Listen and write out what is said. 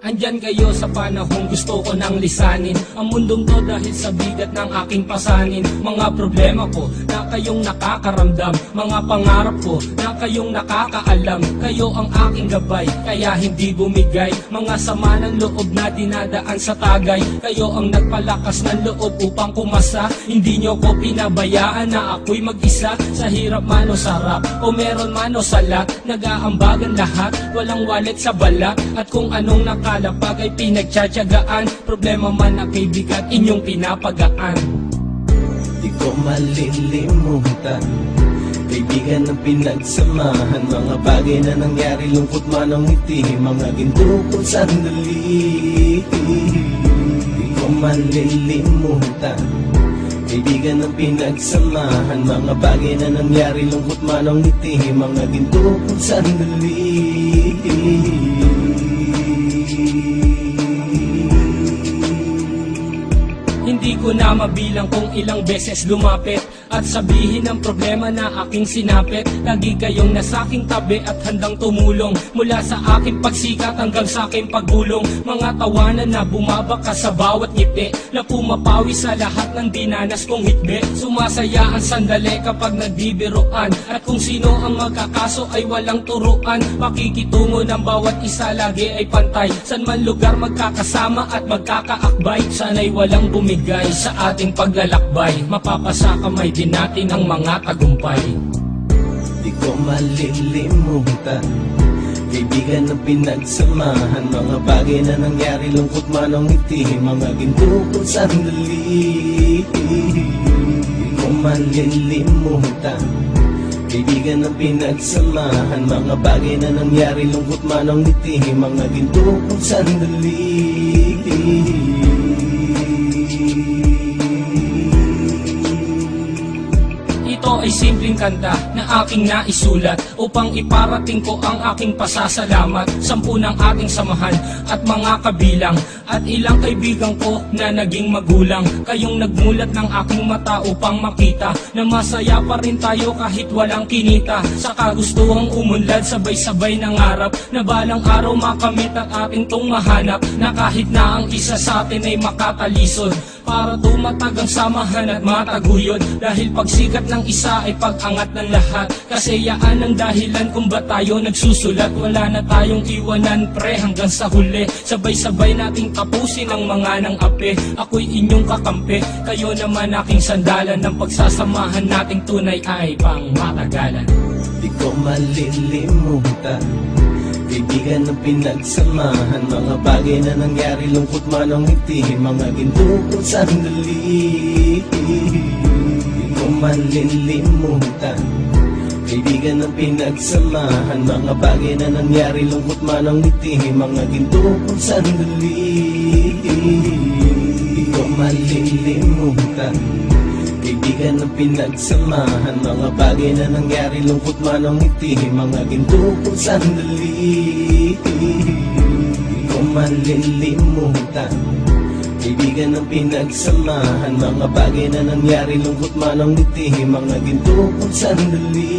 Andyan kayo sa panahong gusto ko nang lisanin ang mundong to dahil sa bigat ng aking pasanin. Mga problema ko na kayong nakakaramdam, mga pangarap ko na kayong nakakaalam. Kayo ang aking gabay, kaya hindi bumigay. Mga sama ng loob na dinadaan sa tagay. Kayo ang nagpalakas ng loob upang kumasa. Hindi nyo ko pinabayaan na ako'y mag-isa. Sa hirap man o sarap, o meron man o salat, nag-aambagan lahat, walang walet sa balat. At kung anong nakalapag ay pinagtsatsagaan, problema man na kaibigan, inyong pinapagaan. Di ko malilimutan, kaibigan ng pinagsamahan, mga bagay na nangyari, lungkot man ang ngiti, mga ginto kong sandali. Di ko malilimutan, kaibigan ng pinagsamahan, mga bagay na nangyari, lungkot man ang ngiti, mga ginto kong sandali. Hindi ko na mabilang kung ilang beses lumapit at sabihin ang problema na aking sinapit. Lagi kayong nasa aking tabi at handang tumulong, mula sa aking pagsikat hanggang sa aking paggulong. Mga tawanan na bumabaka sa bawat ngiti, na pumapawi sa lahat ng dinanas kong hitbe. Sumasaya ang sandali kapag nagbibiruan, at kung sino ang magkakaso ay walang turuan. Pakikitungo ng bawat isa lagi ay pantay, san man lugar magkakasama at magkakaakbay. Sana'y walang bumigay sa ating paglalakbay, mapapasa kamay din natin ang mga tagumpay. Di ko malilimutan, kaibigan ng pinagsamahan, mga bagay na nangyari, lungkot man ang ngiti, mga ginto kong sandali. Di ko malilimutan, kaibigan ng pinagsamahan, mga bagay na nangyari, lungkot man ang ngiti, mga ginto kong sandali. Ito ay simpleng kanta na aking naisulat upang iparating ko ang aking pasasalamat. 10 ng ating samahan at mga kabilang, at ilang kaibigan ko na naging magulang. Kayong nagmulat ng aking mata upang makita na masaya pa rin tayo kahit walang kinita. Sa kagustuhang umunlad, sabay-sabay nangarap na balang araw makamit ang ating tong mahanap, na kahit na ang isa sa atin ay makatalisod, para tumatag ang samahan at mataguyod. Dahil pagsikat ng isa ay pag-angat ng lahat, kasayaan ang dahilan kung ba tayo nagsusulat. Wala na tayong iwanan pre hanggang sa huli, sabay-sabay nating tapusin ang mga nang ape. Ako'y inyong kakampi, kayo naman aking sandalan, ng pagsasamahan nating tunay ay pang matagalan. Di ko malilimutan, kaibigan ng pinagsamahan, mga bagay na nangyari, lungkot man ang ngiti, mga ginto kong sandali. Di ko malilimutan, kaibigan ng pinagsamahan, mga bagay na nangyari, lungkot man ang ngiti, mga ginto kong sandali. Di ko malilimutan, kaibigan ng pinagsamahan, mga bagay na nangyari, lungkot man ang ngiti, mga ginto kong sandali. Di ko malilimutan, kaibigan ng pinagsamahan, mga bagay na nangyari, lungkot man ang ngiti, mga ginto kong sandali.